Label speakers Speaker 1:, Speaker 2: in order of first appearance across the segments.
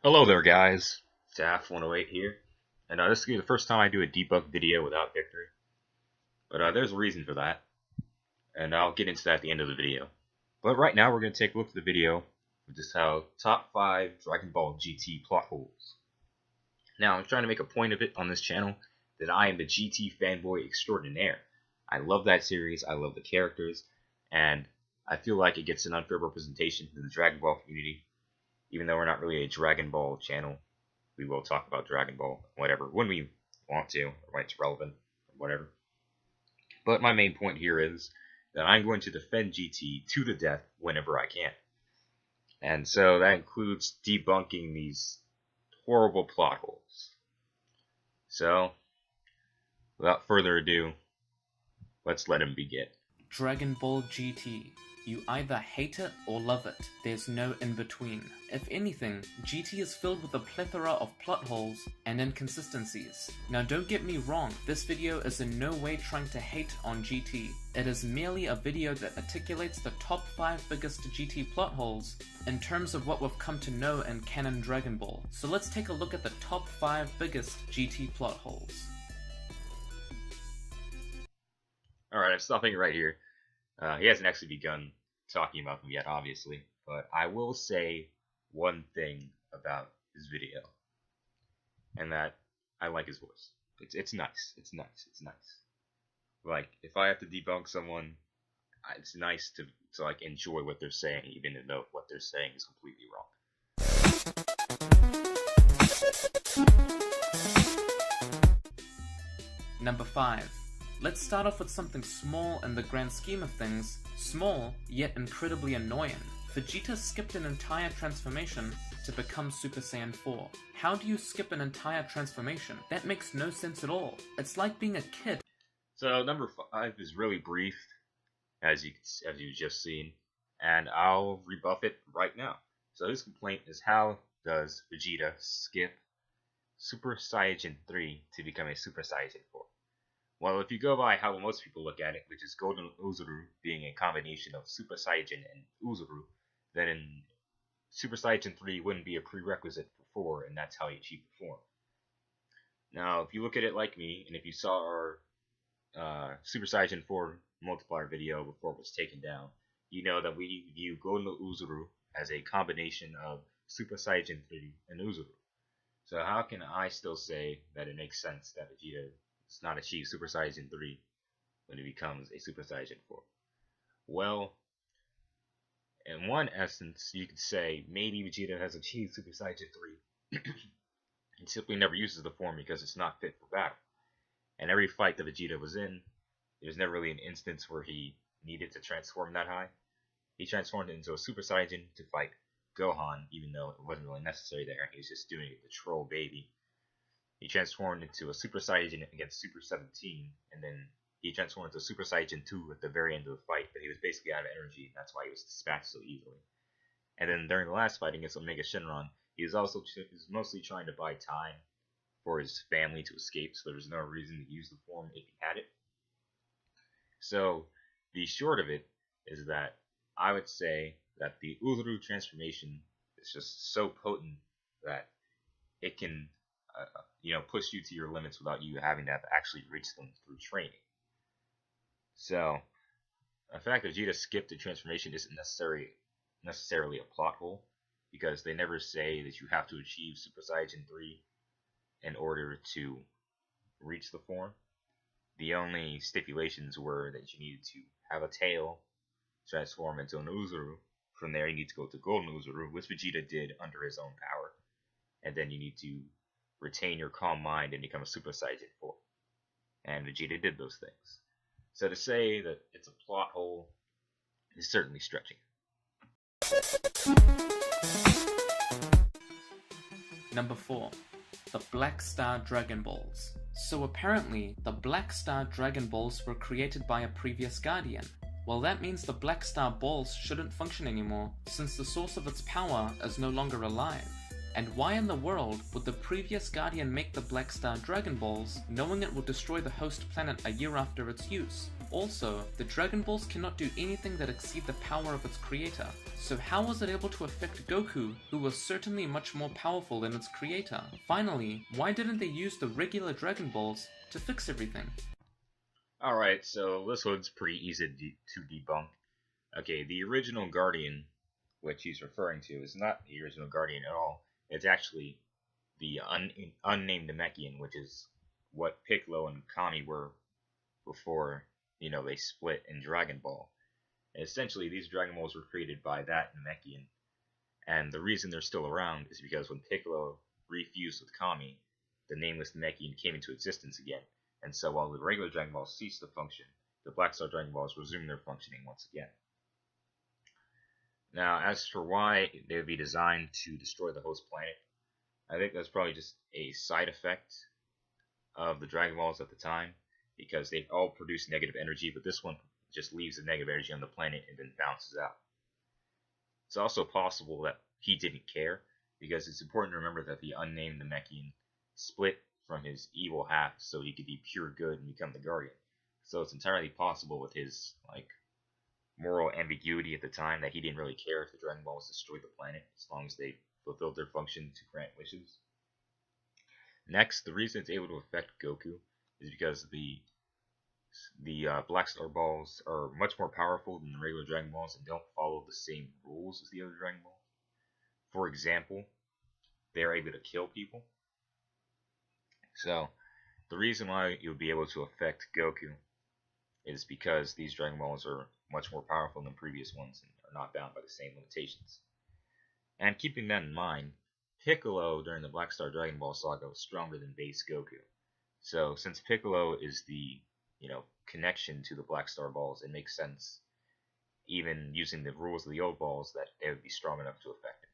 Speaker 1: Hello there, guys. Staff108 here, and this is gonna be the first time I do a debunk video without victory. But there's a reason for that, and I'll get into that at the end of the video. But right now, we're gonna take a look at the video of just how top 5 Dragon Ball GT plot holes. Now, I'm trying to make a point of it on this channel that I am the GT fanboy extraordinaire. I love that series. I love the characters, and I feel like it gets an unfair representation in the Dragon Ball community. Even though we're not really a Dragon Ball channel, we will talk about Dragon Ball, whatever, when we want to, or when it's relevant, or whatever. But my main point here is that I'm going to defend GT to the death whenever I can. And so that includes debunking these horrible plot holes. So, without further ado, let's let him begin.
Speaker 2: Dragon Ball GT. You either hate it or love it. There's no in between. If anything, GT is filled with a plethora of plot holes and inconsistencies. Now don't get me wrong, this video is in no way trying to hate on GT. It is merely a video that articulates the top 5 biggest GT plot holes in terms of what we've come to know in canon Dragon Ball. So let's take a look at the top 5 biggest GT plot holes.
Speaker 1: Alright, I'm stopping right here. He hasn't actually begun talking about them yet, obviously, but I will say one thing about his video, and that I like his voice. It's nice. It's nice. Like, if I have to debunk someone, it's nice to like enjoy what they're saying, even though what they're saying is completely wrong.
Speaker 2: Number 5. Let's start off with something small in the grand scheme of things, small yet incredibly annoying. Vegeta skipped an entire transformation to become Super Saiyan 4. How do you skip an entire transformation? That makes no sense at all. It's like being a kid.
Speaker 1: So number 5 is really brief, as you've just seen, and I'll rebuff it right now. So his complaint is, how does Vegeta skip Super Saiyan 3 to become a Super Saiyan 4? Well, if you go by how most people look at it, which is Golden Oozaru being a combination of Super Saiyan and Oozaru, then in Super Saiyan 3 wouldn't be a prerequisite for 4, and that's how you achieve the form. Now, if you look at it like me, and if you saw our Super Saiyan 4 multiplier video before it was taken down, you know that we view Golden Oozaru as a combination of Super Saiyan 3 and Oozaru. So how can I still say that it makes sense that Vegeta does not achieve Super Saiyan 3 when it becomes a Super Saiyan 4? Well, in one essence, you could say maybe Vegeta has achieved Super Saiyan 3 and simply never uses the form because it's not fit for battle. And every fight that Vegeta was in, there's never really an instance where he needed to transform that high. He transformed into a Super Saiyan to fight Gohan, even though it wasn't really necessary there. He was just doing it to troll Baby. He transformed into a Super Saiyan against Super 17, and then he transformed into Super Saiyan 2 at the very end of the fight, but he was basically out of energy, and that's why he was dispatched so easily. And then during the last fight against Omega Shenron, he was mostly trying to buy time for his family to escape, so there was no reason to use the form if he had it. So, the short of it is that I would say that the Oozaru transformation is just so potent that it can push you to your limits without you having to actually reach them through training. So, the fact that Vegeta skipped the transformation isn't necessarily a plot hole, because they never say that you have to achieve Super Saiyan 3 in order to reach the form. The only stipulations were that you needed to have a tail transform into an Oozaru. From there, you need to go to Golden Oozaru, which Vegeta did under his own power. And then you need to retain your calm mind and become a Super Saiyan 4. And Vegeta did those things. So to say that it's a plot hole is certainly stretching.
Speaker 2: Number 4. The Black Star Dragon Balls. So apparently, the Black Star Dragon Balls were created by a previous Guardian. Well, that means the Black Star Balls shouldn't function anymore, since the source of its power is no longer alive. And why in the world would the previous Guardian make the Black Star Dragon Balls, knowing it will destroy the host planet a year after its use? Also, the Dragon Balls cannot do anything that exceed the power of its creator, so how was it able to affect Goku, who was certainly much more powerful than its creator? Finally, why didn't they use the regular Dragon Balls to fix everything?
Speaker 1: Alright, so this one's pretty easy to debunk. Okay, the original Guardian, which he's referring to, is not the original Guardian at all. It's actually the unnamed Namekian, which is what Piccolo and Kami were before, they split in Dragon Ball. And essentially, these Dragon Balls were created by that Namekian. And the reason they're still around is because when Piccolo refused with Kami, the Nameless Namekian came into existence again. And so while the regular Dragon Balls ceased to function, the Black Star Dragon Balls resumed their functioning once again. Now, as for why they would be designed to destroy the host planet, I think that's probably just a side effect of the Dragon Balls at the time, because they all produce negative energy, but this one just leaves the negative energy on the planet and then bounces out. It's also possible that he didn't care, because it's important to remember that the unnamed Namekian split from his evil half so he could be pure good and become the Guardian. So it's entirely possible with his moral ambiguity at the time that he didn't really care if the Dragon Balls destroyed the planet as long as they fulfilled their function to grant wishes. Next, the reason it's able to affect Goku is because the Black Star Balls are much more powerful than the regular Dragon Balls and don't follow the same rules as the other Dragon Balls. For example, they are able to kill people. So, the reason why it would be able to affect Goku is because these Dragon Balls are much more powerful than previous ones and are not bound by the same limitations. And keeping that in mind, Piccolo during the Black Star Dragon Ball saga was stronger than base Goku. So since Piccolo is the connection to the Black Star Balls, it makes sense, even using the rules of the old balls, that they would be strong enough to affect it.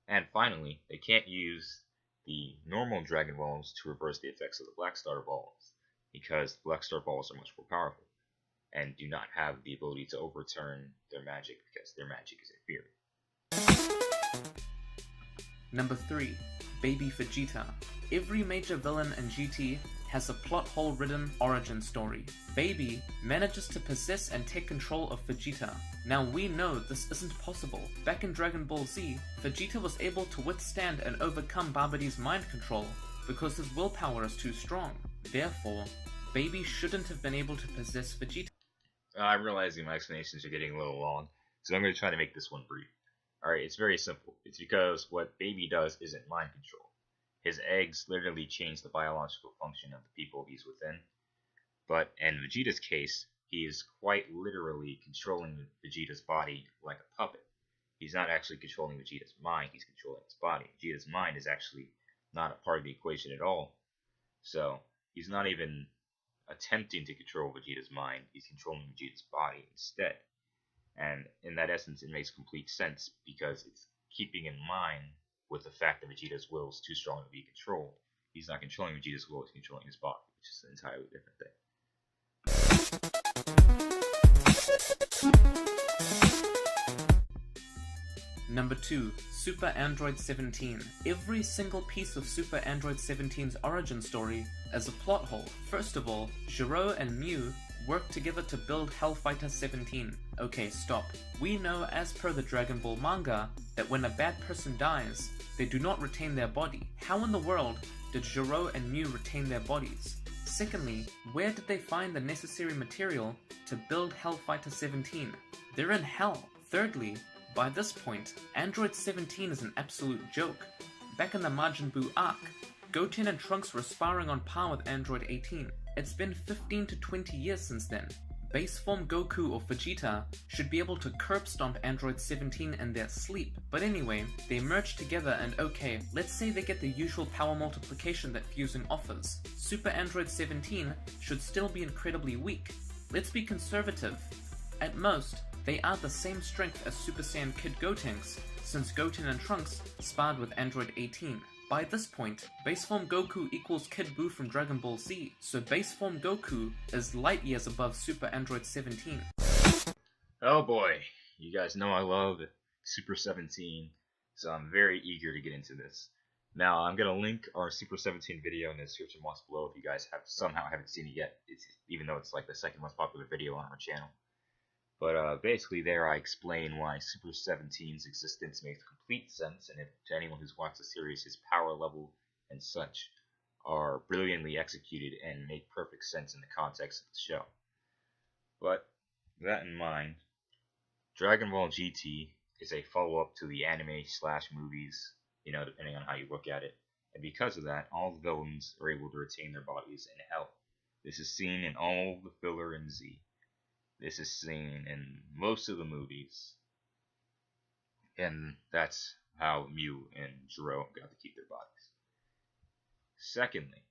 Speaker 1: And finally, they can't use the normal Dragon Balls to reverse the effects of the Black Star Balls, because the Black Star Balls are much more powerful and do not have the ability to overturn their magic because their magic is inferior.
Speaker 2: Number 3. Baby Vegeta. Every major villain in GT has a plot hole-ridden origin story. Baby manages to possess and take control of Vegeta. Now we know this isn't possible. Back in Dragon Ball Z, Vegeta was able to withstand and overcome Babidi's mind control because his willpower is too strong. Therefore, Baby shouldn't have been able to possess Vegeta.
Speaker 1: I'm realizing my explanations are getting a little long, so I'm going to try to make this one brief. Alright, it's very simple. It's because what Baby does isn't mind control. His eggs literally change the biological function of the people he's within. But in Vegeta's case, he is quite literally controlling Vegeta's body like a puppet. He's not actually controlling Vegeta's mind, he's controlling his body. Vegeta's mind is actually not a part of the equation at all. So, he's not even attempting to control Vegeta's mind, he's controlling Vegeta's body instead. And in that essence, it makes complete sense because it's keeping in mind with the fact that Vegeta's will is too strong to be controlled. He's not controlling Vegeta's will, he's controlling his body, which is an entirely different
Speaker 2: thing. Number 2. Super Android 17. Every single piece of Super Android 17's origin story is a plot hole. First of all, Gero and Mew work together to build Hellfighter 17. Okay, stop. We know as per the Dragon Ball manga that when a bad person dies, they do not retain their body. How in the world did Gero and Mew retain their bodies? Secondly, where did they find the necessary material to build Hellfighter 17? They're in hell. Thirdly, by this point, Android 17 is an absolute joke. Back in the Majin Buu arc, Goten and Trunks were sparring on par with Android 18. It's been 15 to 20 years since then. Base form Goku or Vegeta should be able to curb stomp Android 17 in their sleep. But anyway, they merge together and okay, let's say they get the usual power multiplication that fusing offers. Super Android 17 should still be incredibly weak. Let's be conservative. At most, they are the same strength as Super Saiyan Kid Gotenks, since Goten and Trunks sparred with Android 18. By this point, base form Goku equals Kid Buu from Dragon Ball Z, so base form Goku is light years above Super Android 17.
Speaker 1: Oh boy, you guys know I love Super 17, so I'm very eager to get into this. Now, I'm going to link our Super 17 video in the description box below if you guys somehow haven't seen it yet, even though it's like the second most popular video on our channel. But basically there I explain why Super 17's existence makes complete sense, and if to anyone who's watched the series, his power level and such are brilliantly executed and make perfect sense in the context of the show. But that in mind, Dragon Ball GT is a follow-up to the anime/movies, depending on how you look at it. And because of that, all the villains are able to retain their bodies in Hell. This is seen in all the filler in Z. This is seen in most of the movies. And that's how Mew and Jerome got to keep their bodies. Secondly,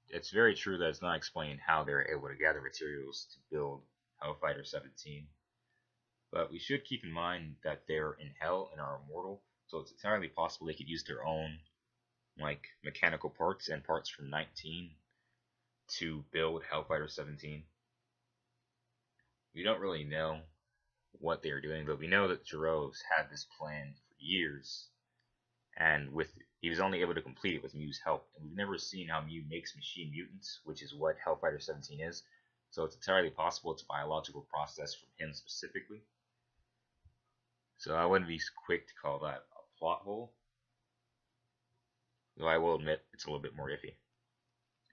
Speaker 1: it's very true that it's not explained how they're able to gather materials to build Hellfighter 17. But we should keep in mind that they're in Hell and are immortal, so it's entirely possible they could use their own, like, mechanical parts and parts from 19 to build Hellfighter 17. We don't really know what they are doing, but we know that Jiro's had this plan for years, and he was only able to complete it with Mew's help. And we've never seen how Mew makes machine mutants, which is what Hellfighter 17 is, so it's entirely possible it's a biological process from him specifically. So I wouldn't be quick to call that a plot hole, though I will admit it's a little bit more iffy.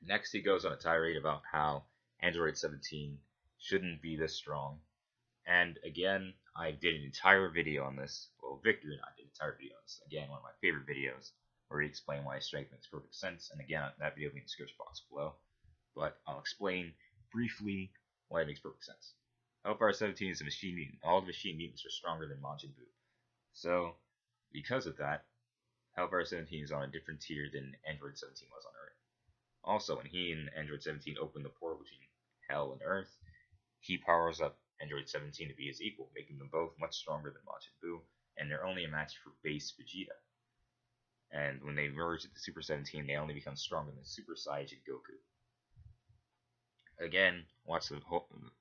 Speaker 1: Next, he goes on a tirade about how Android 17 shouldn't be this strong. And again, I did an entire video on this. Well, Victor and I did an entire video on this. Again, one of my favorite videos, where he explained why his strength makes perfect sense. And again, that video will be in the description box below. But I'll explain briefly why it makes perfect sense. Hellfire 17 is a machine mutant. All the machine mutants are stronger than Majin Buu. So, because of that, Hellfire 17 is on a different tier than Android 17 was on Earth. Also, when he and Android 17 open the portal between Hell and Earth, he powers up Android 17 to be his equal, making them both much stronger than Majin Buu, and they're only a match for base Vegeta. And when they merge with the Super 17, they only become stronger than Super Saiyajin Goku. Again, watch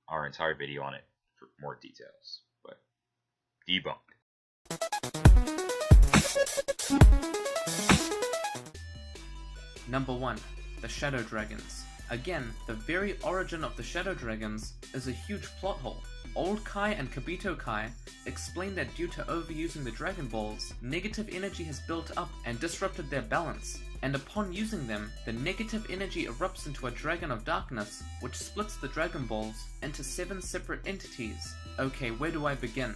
Speaker 1: our entire video on it for more details. But Debunk.
Speaker 2: Number 1. The Shadow Dragons. Again, the very origin of the Shadow Dragons is a huge plot hole. Old Kai and Kabito Kai explain that due to overusing the Dragon Balls, negative energy has built up and disrupted their balance, and upon using them, the negative energy erupts into a Dragon of Darkness, which splits the Dragon Balls into 7 separate entities. Okay, where do I begin?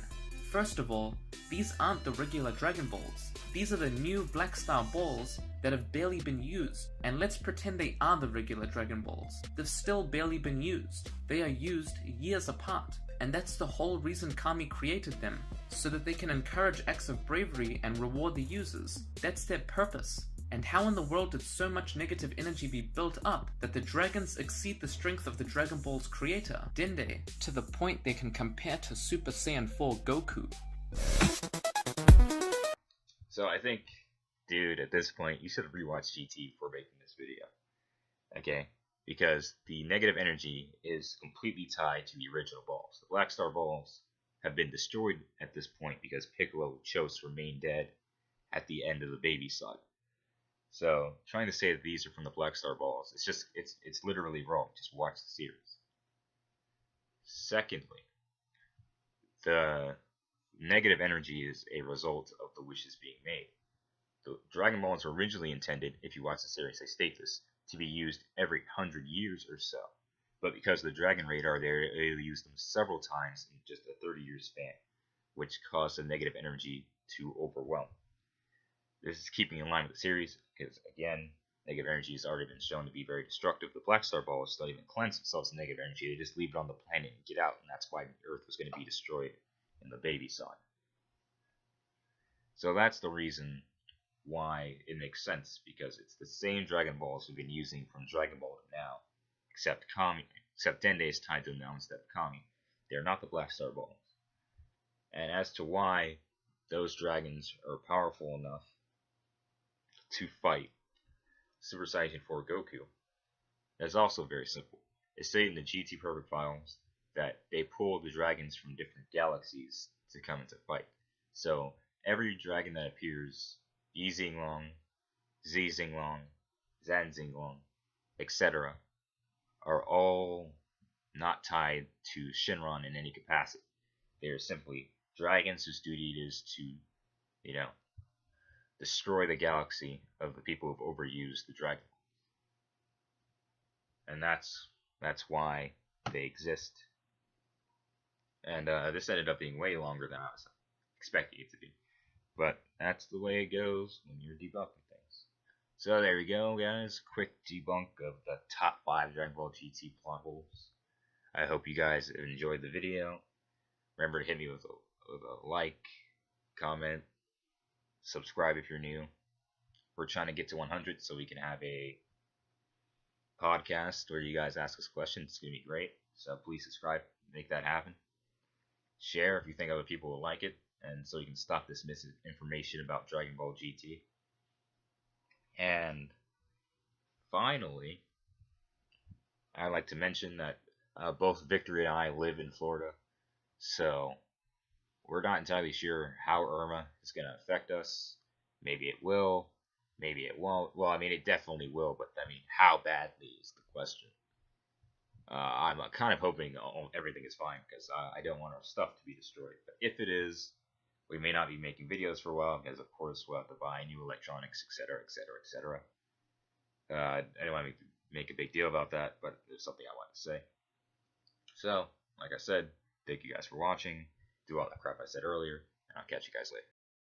Speaker 2: First of all, these aren't the regular Dragon Balls. These are the new Black Star Balls that have barely been used, and let's pretend they are the regular Dragon Balls. They've still barely been used. They are used years apart, and that's the whole reason Kami created them, so that they can encourage acts of bravery and reward the users. That's their purpose. And how in the world did so much negative energy be built up that the dragons exceed the strength of the Dragon Ball's creator, Dende, to the point they can compare to Super Saiyan 4 Goku?
Speaker 1: So I think, dude, at this point, you should rewatch GT before making this video. Okay? Because the negative energy is completely tied to the original balls. The Black Star balls have been destroyed at this point because Piccolo chose to remain dead at the end of the Bebi Saga. So, trying to say that these are from the Black Star balls, it's literally wrong. Just watch the series. Secondly, the negative energy is a result of the wishes being made. The Dragon Balls were originally intended, if you watch the series, they state this, to be used every 100 years or so. But because of the Dragon Radar, they're able to use them several times in just a 30-year span, which caused the negative energy to overwhelm. This is keeping in line with the series, because again, negative energy has already been shown to be very destructive. The Black Star Balls don't even cleanse themselves of negative energy, they just leave it on the planet and get out, and that's why Earth was going to be destroyed in the Bebi Saga. So that's the reason why it makes sense, because it's the same Dragon Balls we've been using from Dragon Ball to now, except Dende is tied to them now instead of Kami. They're not the Black Star Balls. And as to why those dragons are powerful enough to fight Super Saiyan 4 Goku, that's also very simple. It's stated in the GT Perfect files that they pull the dragons from different galaxies to come into fight. So every dragon that appears, Yi Long, Zizanglong, Zanzinglong, etc. are all not tied to Shenron in any capacity. They are simply dragons whose duty it is to, you know, destroy the galaxy of the people who've overused the dragon. And that's why they exist. And this ended up being way longer than I was expecting it to be. But that's the way it goes when you're debunking things. So there we go, guys. Quick debunk of the top 5 Dragon Ball GT plot holes. I hope you guys enjoyed the video. Remember to hit me with a like, comment, subscribe if you're new. We're trying to get to 100 so we can have a podcast where you guys ask us questions. It's going to be great. So please subscribe, make that happen. Share if you think other people will like it, and so you can stop this misinformation about Dragon Ball GT. And finally, I'd like to mention that both Victor and I live in Florida, so we're not entirely sure how Irma is going to affect us. Maybe it will, maybe it won't. Well, I mean, it definitely will, but I mean, how badly is the question. I'm kind of hoping everything is fine because I don't want our stuff to be destroyed. But if it is, we may not be making videos for a while because, of course, we'll have to buy new electronics, etc., etc., etc. I don't want to make a big deal about that, but there's something I want to say. So, like I said, thank you guys for watching. Do all that crap I said earlier, and I'll catch you guys later.